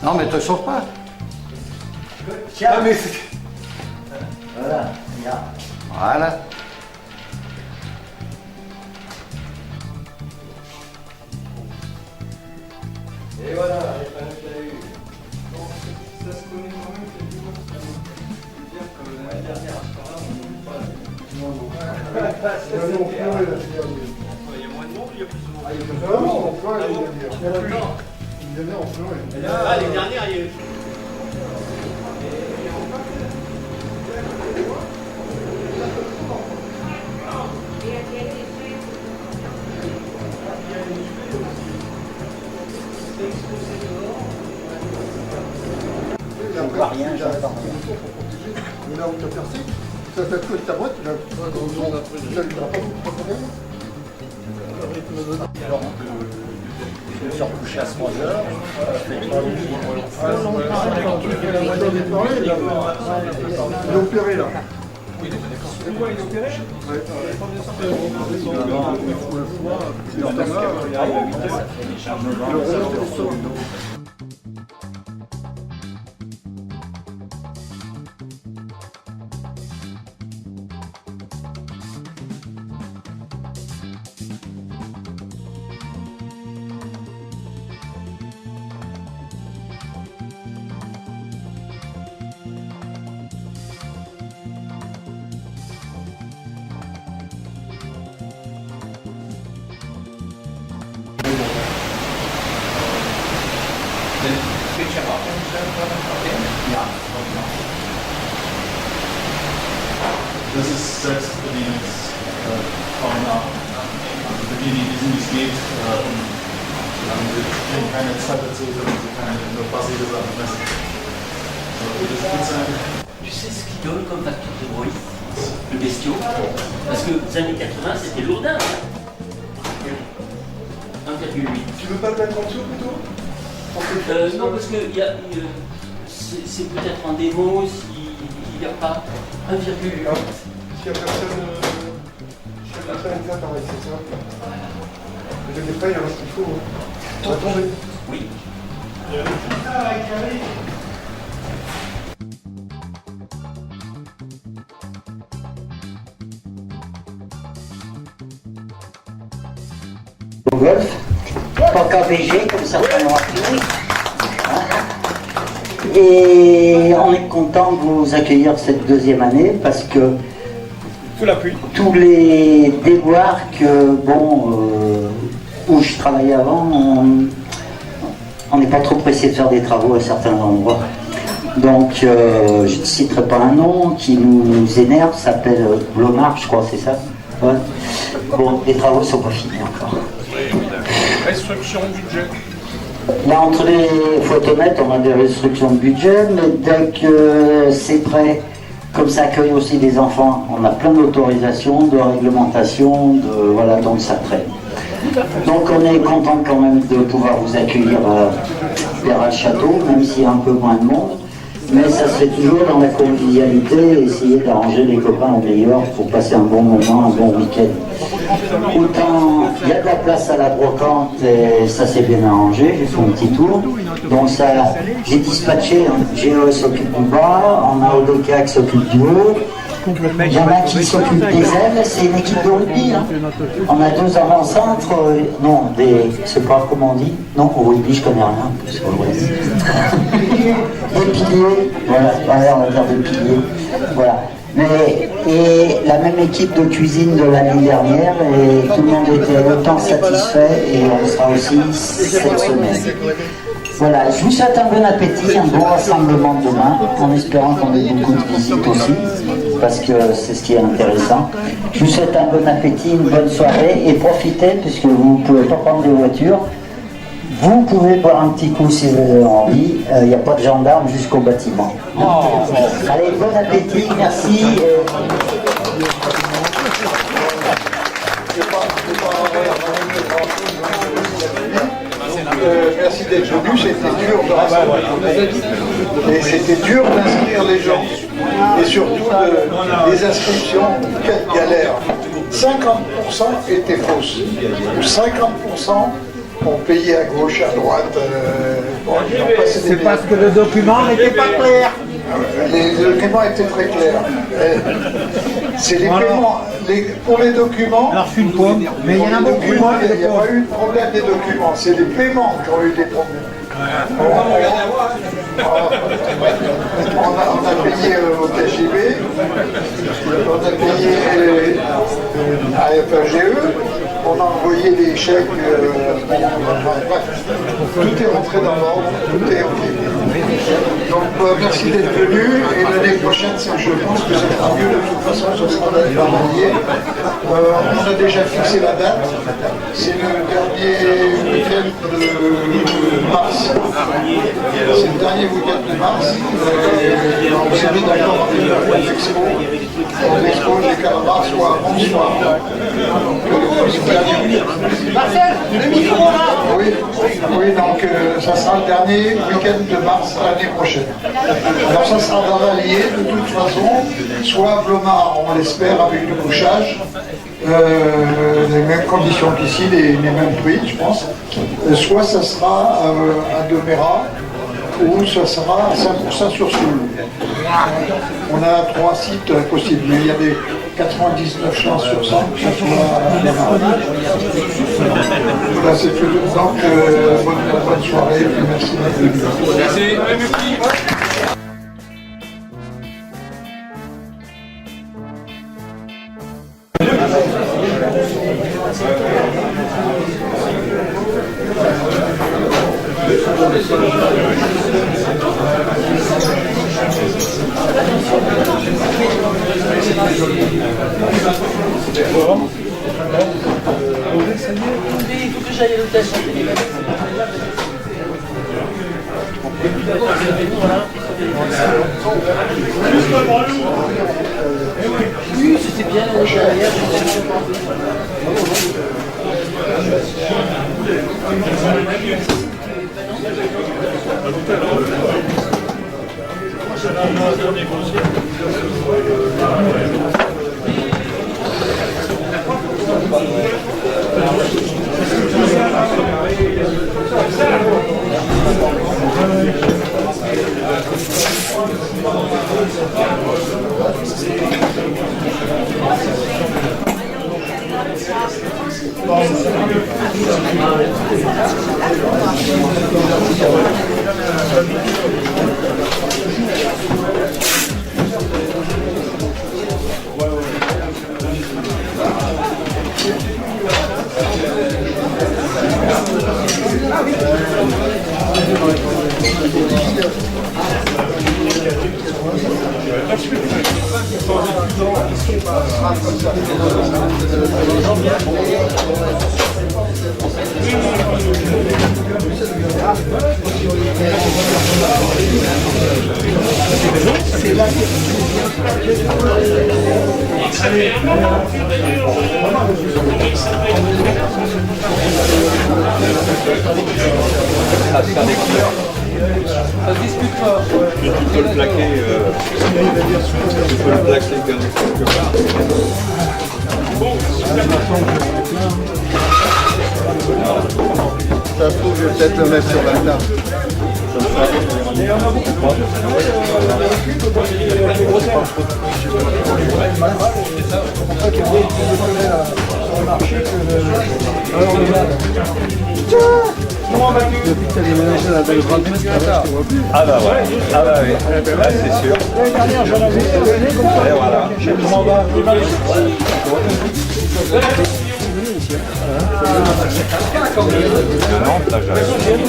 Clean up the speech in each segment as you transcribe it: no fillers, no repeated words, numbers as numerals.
Non mais te chauffe pas. Tiens, Ah, mais voilà, regarde. voilà. Et voilà, les panneaux qu'il y a eu. Bon, ça se connaît quand même, c'est du bon. Bien comme l'année dernière, à ce temps-là, on n'oublie pas. Il y a moins de monde ou il y a plus de monde? Ah, il y a vraiment, on pleure l'année dernière. Il y a plus. Une année, on pleure. Ah, les dernières, il y a eu. Je vois rien, j'entends rien. Mais là où tu as percé, ça fait que ta boîte, tu l'as pas Je me suis recouché à 3 heures. Je fais 3 jours. Il est opéré là. C'est quoi, il est opéré? Das ist Selbstbedienungsfauna. Also bedienen die wissen, wie es geht. Und solange sie keine Zeit dazu, können sie keine nur passive Sachen messen. So, das ist gut sein. Tu sais ce qu'il donne comme facture de bruit, le bestiau? Parce que les années 80, c'était lourdin. 1,8. Tu veux pas te mettre en dessous plutôt? Non, parce que c'est peut-être en démo s'il n'y a pas 1,8. S'il y a personne, ça pareil, c'est ça. Mais des fois, il y a un qu'il faut. Ça va tomber. Oui. Au golf, pas qu'à VG comme certains l'ont appelé. Et on est content de vous accueillir cette deuxième année parce que tous les déboires que, où je travaillais avant, on n'est pas trop pressé de faire des travaux à certains endroits. Donc, je ne citerai pas un nom qui nous énerve, s'appelle Blomard, je crois, c'est ça? Ouais. Bon, les travaux ne sont pas finis encore. Restriction budget. Là, entre les, il faut être honnête, on a des restrictions de budget, mais dès que c'est prêt, comme ça accueille aussi des enfants, on a plein d'autorisations, de réglementations, voilà, donc ça traîne. Donc on est content quand même de pouvoir vous accueillir vers le château, même s'il y a un peu moins de monde. Mais ça se fait toujours dans la convivialité et essayer d'arranger les copains au meilleur pour passer un bon moment, un bon week-end. Autant, il y a de la place à la brocante et ça s'est bien arrangé, j'ai fait un petit tour. Donc ça, j'ai dispatché, GE s'occupe du bas, on a ODK qui s'occupe du haut. Il y en a qui s'occupent des ailes, c'est une équipe de rugby. Hein. On a 2 avant-centres, non, je sais pas comment on dit. Non, au rugby, je connais rien. Des piliers, voilà, on va dire des piliers. Voilà. Et la même équipe de cuisine de l'année dernière, et tout le monde était autant satisfait, et on sera aussi cette semaine. Voilà, je vous souhaite un bon appétit, un bon rassemblement demain, en espérant qu'on ait beaucoup de visites aussi, parce que c'est ce qui est intéressant. Je vous souhaite un bon appétit, une bonne soirée, et profitez, puisque vous ne pouvez pas prendre de voiture, Vous pouvez boire un petit coup si vous avez envie. Il n'y a pas de gendarme jusqu'au bâtiment. Allez, bon appétit, merci. Merci d'être venu, c'était dur de rassembler. Et c'était dur d'inscrire les gens. Et surtout les inscriptions, quelle galère. 50% étaient fausses. 50% ont payé à gauche, à droite. Bon, c'est parce que le document n'était pas clair. Les documents étaient très clairs. C'est les paiements. Pour les documents, Alors je suis une pomme, mais il y en a beaucoup moins que il des n'y a pommes. pas eu de problème des documents. C'est les paiements qui ont eu des problèmes. On a payé au KGB, on a payé à FAGE, on a envoyé les chèques, bref, tout est rentré dans l'ordre, tout est OK. Donc merci d'être venu, et l'année prochaine, je pense que ça sera mieux, de toute façon, ce sera l'année dernière. On a déjà fixé la date, c'est le dernier week-end de mars. C'est le dernier week-end de mars. On s'est mis d'accord avec l'expo. L'expo des calamars soit avant, soit avant. Marcel, le micro là. Oui, donc ça sera le dernier week-end de mars l'année prochaine. Alors ça sera dans l'Allier de toute façon, soit à Blomard, on l'espère, avec du couchage, les mêmes conditions qu'ici, les mêmes prix, je pense. Soit ça sera à Deméra, ou ça sera à 5% sur Soule. On a 3 sites possibles, mais il y a des 99 chances sur 100 que ça soit à Deméra. Voilà, c'est tout. Donc, bonne soirée, et puis merci d'être venu. Il faut que j'aille à l'hôtel. Oui, c'était bien derrière. Ça se discute pas. Tu peux le plaquer, quelque part. Ça se trouve, je vais peut-être le mettre sur la table. Depuis que tu as déménagé à la belle grande messe, Ah bah ouais, ah bah oui, là c'est sûr. l'année dernière, j'en avais donné comme ça. Et voilà. Nantes, là j'arrive.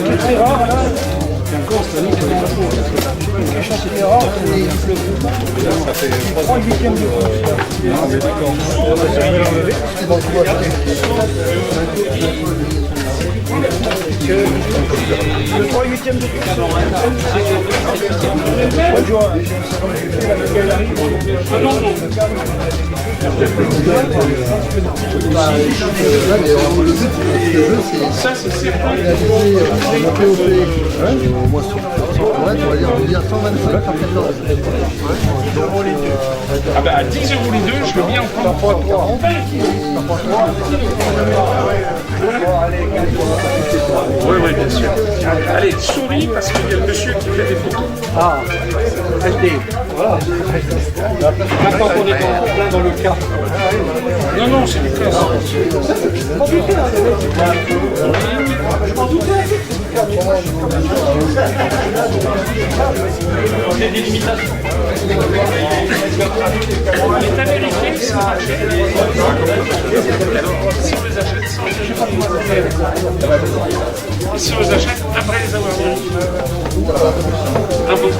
C'est très rare, là. C'est encore cette année qu'il y avait pas trop. Quelque chose c'était rare, il pleut. Ça fait 3 week-ends de plus. Ah mais d'accord. Tu vas tout acheter. que le 3/8e de Bonne journée. Ça, c'est certain. Au moins sur ouais, tu vas dire 125 par 14. Ah bah à 10 € les deux, je veux bien en prendre 3. Oui, oui, bien sûr. Allez, souris parce qu'il y a le monsieur qui fait des photos. Ah, restez. Voilà. Maintenant qu'on est en plein dans le cas. Non, non, c'est du classe. C'est des limitations. On est à vérifier si on les achète sans et si on les achète après les avoir vus. Un peu plus.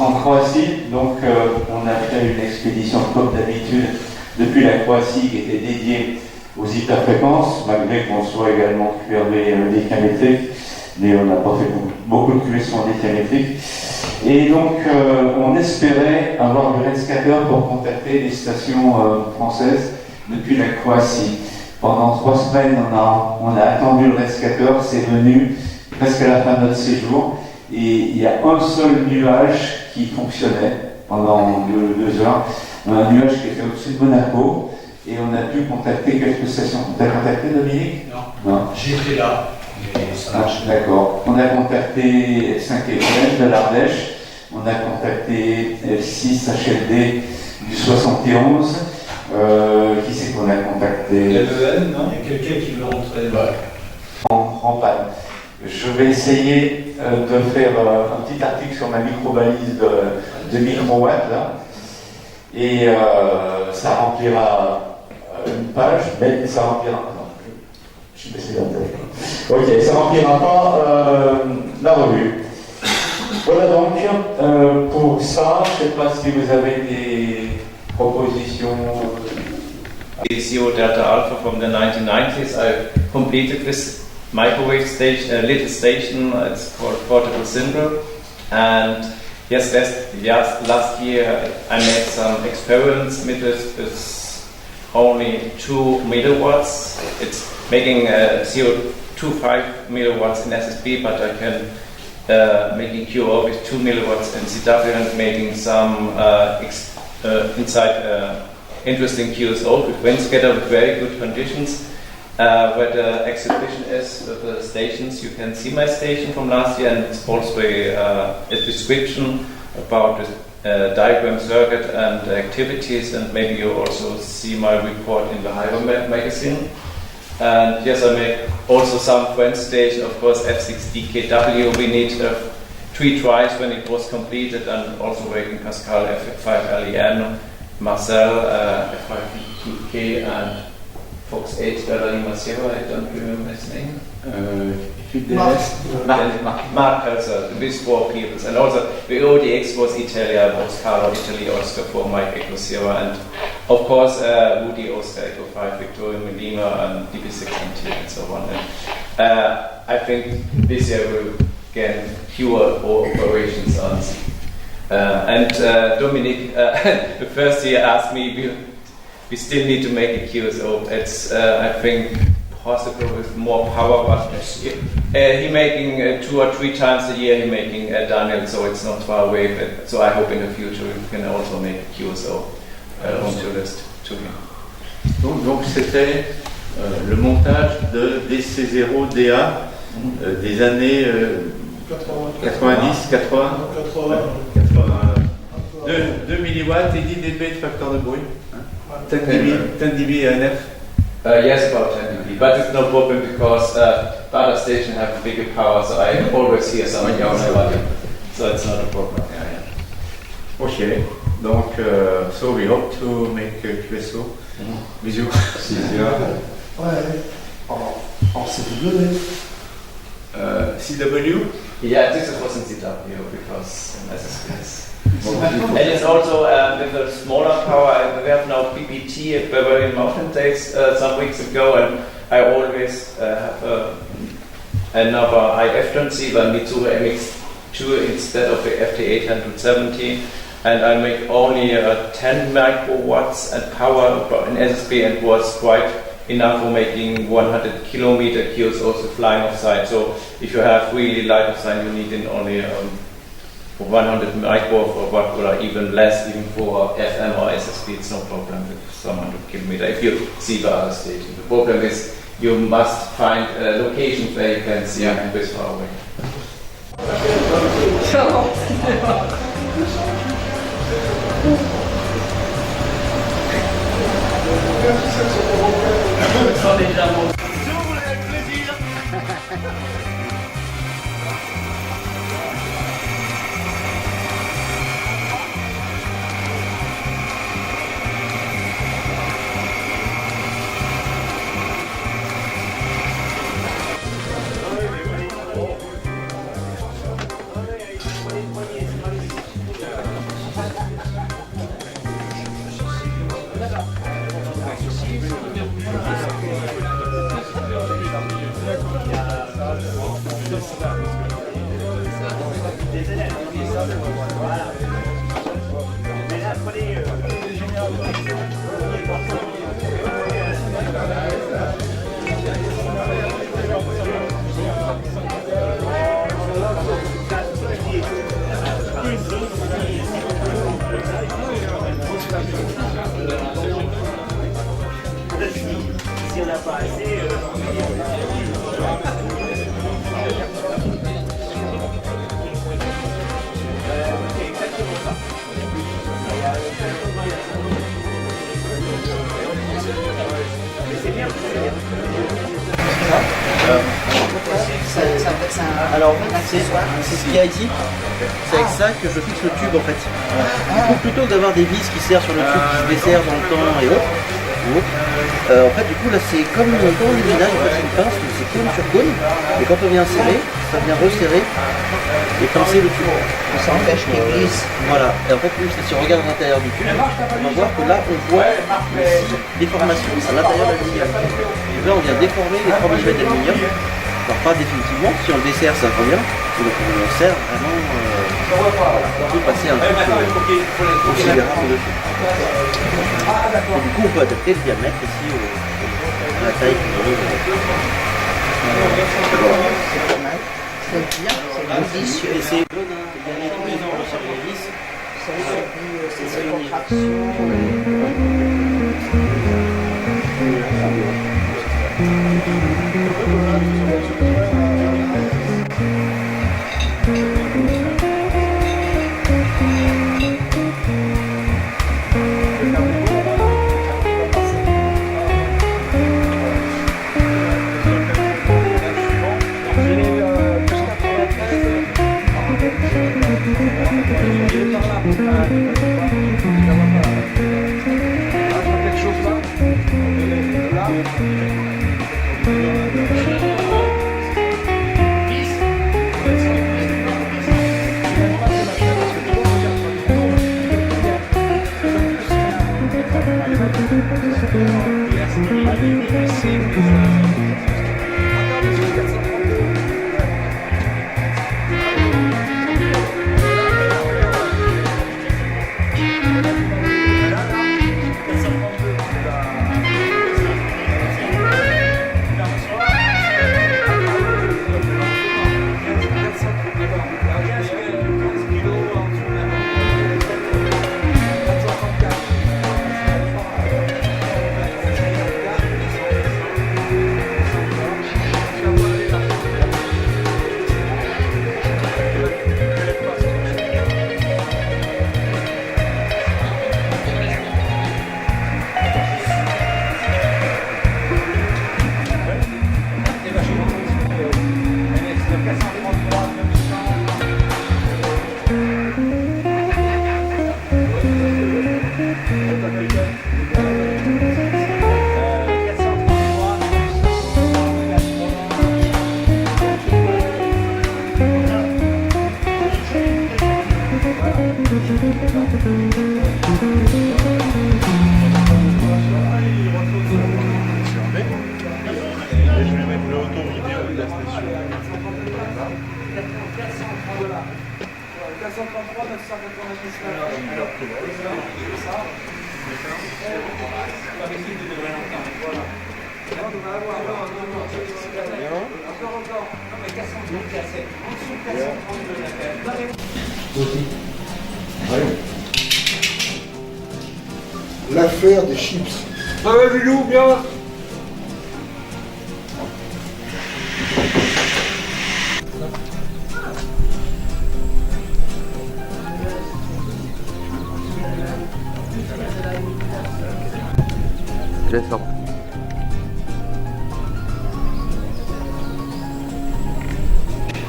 En Croatie, donc on a fait une expédition comme d'habitude depuis la Croatie qui était dédiée aux hyperfréquences, malgré qu'on soit également QRV décamétrique, mais on n'a pas fait beaucoup de QV sur décamétrique. Et donc on espérait avoir le rescateur pour contacter les stations françaises depuis la Croatie. Pendant 3 semaines, on a attendu le rescateur, c'est venu presque à la fin de notre séjour. Et il y a un seul nuage qui fonctionnait pendant 2 heures, un nuage qui était au-dessus de Monaco, et on a pu contacter quelques stations. Tu as contacté Dominique? Non. J'étais là, mais ça marche. D'accord. On a contacté 5 FM de l'Ardèche, on a contacté 6 HLD du 71, qui c'est qu'on a contacté? LEN, non? Il y a quelqu'un qui veut rentrer en panne. Je vais essayer de faire un petit article sur ma micro-balise de micro-watts là, et ça remplira une page, mais ça remplira. Non, je suis baissé la tête. Ok, ça remplira pas la revue. Voilà donc pour ça. Je ne sais pas si vous avez des propositions. CO Delta Alpha from the 1990s. I completed this microwave station, a little station. It's called Portable Symbol. And yes, last year I made some experiments with it. It's only 2 milliwatts. It's making CO25 milliwatts in SSB, but I can making QO with 2 milliwatts in CW and making some inside interesting QSO with windscatter with very good conditions. Where the exhibition is with the stations, you can see my station from last year, and it's also a description about the diagram circuit and the activities, and maybe you also see my report in the Hypermap magazine. And yes, I made also some friend station, of course, F6DKW. We need 3 tries when it was completed, and also working Pascal F5 LEN. Marcel, FIK, and Fox 8, Berlin Sierra, I don't remember his name. Mark Pelzer, these 4 people. And also, the ODX was Italia, was Carlo Italy, Oscar 4, Mike Echo Sierra, and of course, Woody Oscar Echo 5, Victoria Medina, and DB6MT, and so on. And, I think this year we'll get fewer operations on. And Dominic, the first year asked me, we still need to make a QSO. It's, I think, possible with more power, but he making 2 or 3 times a year, he making Daniel, so it's not far away. But, so I hope in the future we can also make a QSO onto list to him. Donc c'était le montage de DC0 DA des années 90, 80, 2 milliwatts et 10 dB de facteur de bruit. 10 dB NF. Yes, about 10 dB, but it's no problem because the other station have bigger power, so I always hear some everybody, so it's not a problem. Ok, donc so we hope to make QSO. Bisous. En CW. CW? Yeah, this was in CW because SSPS. And it's also with a smaller power. We have now PPT at Bavarian Mountain Days some weeks ago, and I always have another IF transceiver, Mitsuru MX2 instead of the FT870, and I make only 10 microwatts and power in SSP, and was quite enough for making 100 kilometer QSOs flying off site. So if you have really light of sight, you need in only 100 micro for what, or even less, even for FM or SSP, it's no problem with some 100 kilometer. If you see the other station, the problem is you must find locations where you can see this far away. Si on n'a pas assez, Alors c'est ce qu'il y a ici, c'est avec ça que je fixe le tube en fait. Du coup, plutôt que d'avoir des vis qui serrent sur le tube, qui se desserrent dans le temps et autres, en fait du coup là c'est comme l'usinage, en fait c'est une pince, mais c'est cône sur cône, et quand on vient serrer, ça vient resserrer et pincer le tube. ça empêche qu'il glisse. Voilà, et en fait si on regarde à l'intérieur du tube, on va voir que là on voit une déformation à l'intérieur de l'aluminium. Et là on vient déformer les 3 mm d'aluminium. Alors pas définitivement, si on le dessert ça revient, donc on serre vraiment, on peut passer un truc considérable dessus. Et du coup on peut adapter le diamètre ici à la taille qu'on veut. C'est bien, c'est judicieux. Et c'est gagner tous les ans le service, c'est une contraction. L'affaire des chips. Ça va, Julou, bien?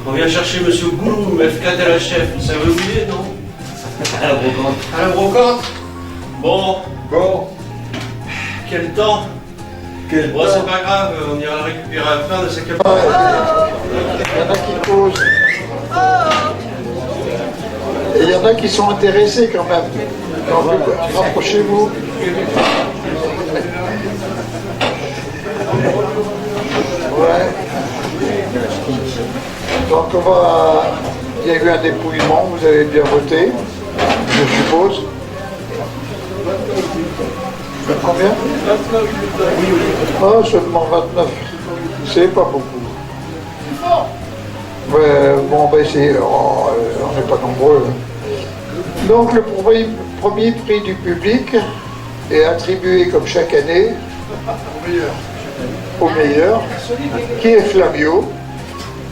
On vient chercher Monsieur Goulou, F4 à la chef, vous savez où il est, non? À la brocante. À la brocante? Bon. Bon. Quel temps? Quel bon, c'est pas grave, on ira le récupérer à la fin de sa cabane. Il y en a qui posent. Et il y en a qui sont intéressés quand même. Donc, rapprochez-vous. Ouais. Donc il y a eu un dépouillement, vous avez bien voté, je suppose. Combien? Ah, seulement 29. C'est pas beaucoup. Ouais, bon, on va essayer, on n'est pas nombreux. Donc le premier prix du public est attribué comme chaque année au meilleur, qui est Flavio,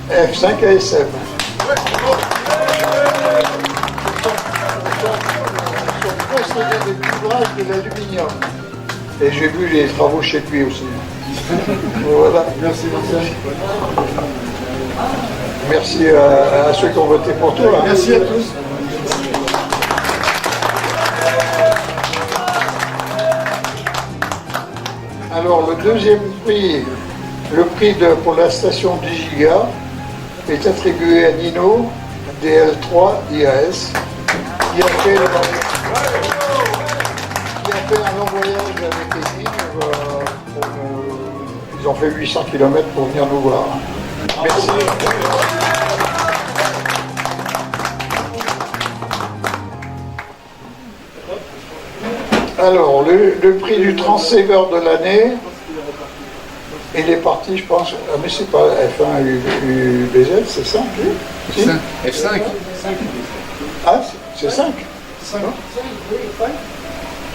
F5 ASM. Son des ouvrages de l'aluminium. Et j'ai vu les travaux chez lui aussi. Voilà. Merci, Marcel. Merci à ceux qui ont voté pour toi. Merci à tous. Alors, le deuxième prix, le prix pour la station 10 Giga, est attribué à Nino, DL3 IAS, qui a fait un long voyage avec Émile. Ils ont fait 800 km pour venir nous voir. Merci. Alors, le prix du transceiver de l'année, il est parti, je pense. Ah, mais c'est pas F1 UBZ, c'est 5 si? F5. Ah, c'est 5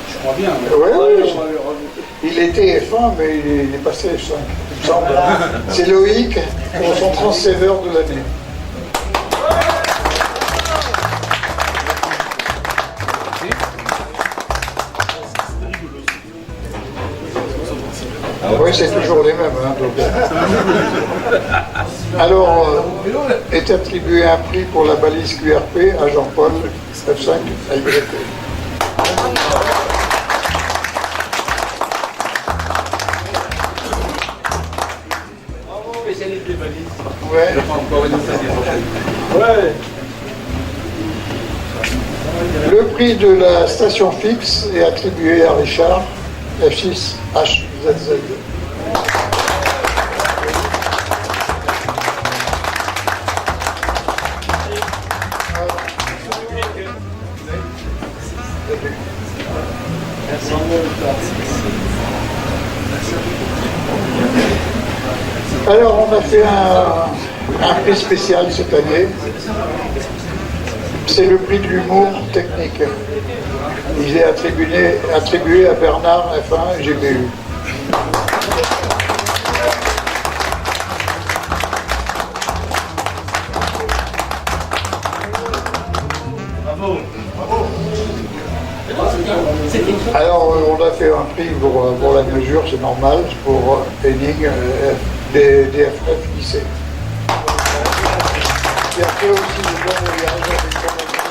Je crois bien. Oui, il était F1, mais il est passé F5, il me semble. C'est Loïc pour son transceiver de l'année. Oui, c'est toujours les mêmes. Hein, donc. Alors, est attribué un prix pour la balise QRP à Jean-Paul, F5 à YP. spécialiste des valises. Ouais. Je prends encore une fois l'année prochaine. Ouais. Le prix de la station fixe est attribué à Richard, F6HZZ. Alors, on a fait un prix spécial cette année. C'est le prix de l'humour technique. Il est attribué à Bernard F1 GBU. Bravo. Alors, on a fait un prix pour la mesure, c'est normal, pour Henning DFF lycée. Il a fait aussi le bon voyage avec son ami à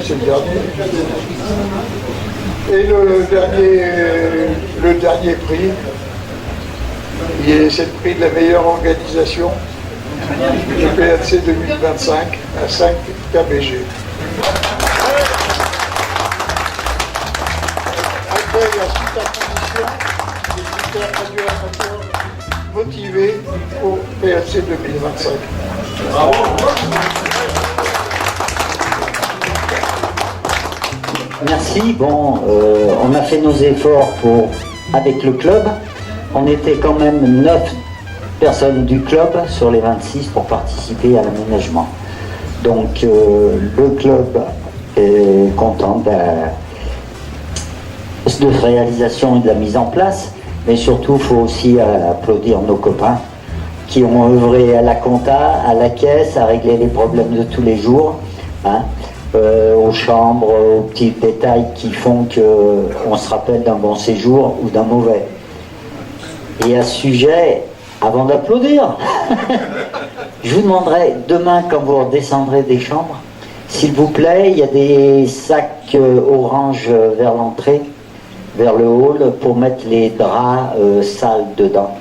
c'est le dernier. Et le dernier prix, c'est le prix de la meilleure organisation du PNC 2025 à 5 KBG. Après, il y a super condition, des super radioamateurs motivés au PNC 2025. Bravo. Merci. Bon, on a fait nos efforts avec le club. On était quand même 9 personnes du club sur les 26 pour participer à l'aménagement. Donc le club est content de réalisation et de la mise en place, mais surtout il faut aussi applaudir nos copains qui ont œuvré à la compta, à la caisse, à régler les problèmes de tous les jours, hein, aux chambres, aux petits détails qui font qu'on se rappelle d'un bon séjour ou d'un mauvais. Et à ce sujet, avant d'applaudir, je vous demanderai demain quand vous redescendrez des chambres, s'il vous plaît, il y a des sacs orange vers l'entrée, vers le hall, pour mettre les draps sales dedans.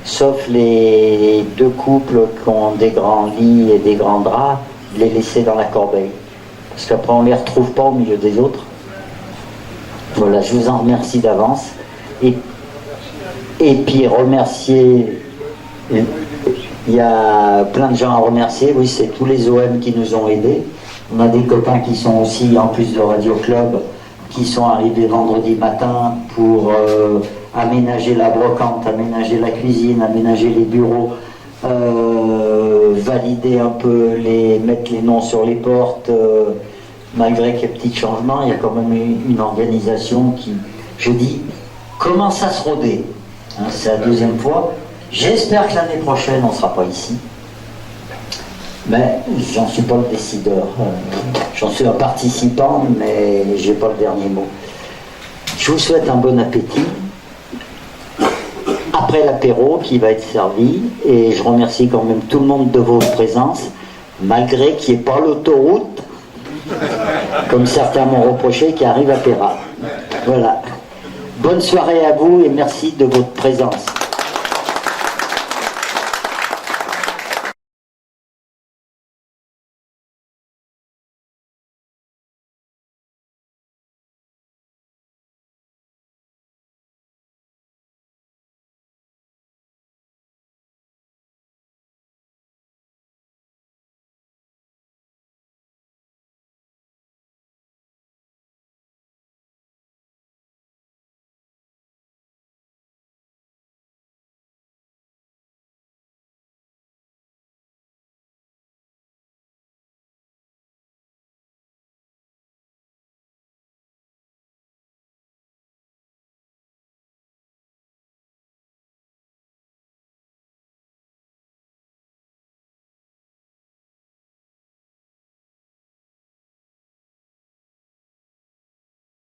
Sauf les 2 couples qui ont des grands lits et des grands draps, les laisser dans la corbeille. Parce qu'après on ne les retrouve pas au milieu des autres. Voilà, je vous en remercie d'avance. Et puis remercier... Il y a plein de gens à remercier, oui, c'est tous les OM qui nous ont aidés. On a des copains qui sont aussi, en plus de Radio Club, qui sont arrivés vendredi matin pour aménager la brocante, aménager la cuisine, aménager les bureaux, valider un peu, mettre les noms sur les portes, malgré quelques petits changements, il y a quand même une organisation qui, je dis, commence à se roder. Hein, c'est la 2e fois. J'espère que l'année prochaine, on ne sera pas ici. Mais j'en suis pas le décideur. J'en suis un participant, mais j'ai pas le dernier mot. Je vous souhaite un bon appétit. Après l'apéro qui va être servi, et je remercie quand même tout le monde de votre présence, malgré qu'il n'y ait pas l'autoroute, comme certains m'ont reproché, qui arrive à Péra. Voilà. Bonne soirée à vous et merci de votre présence.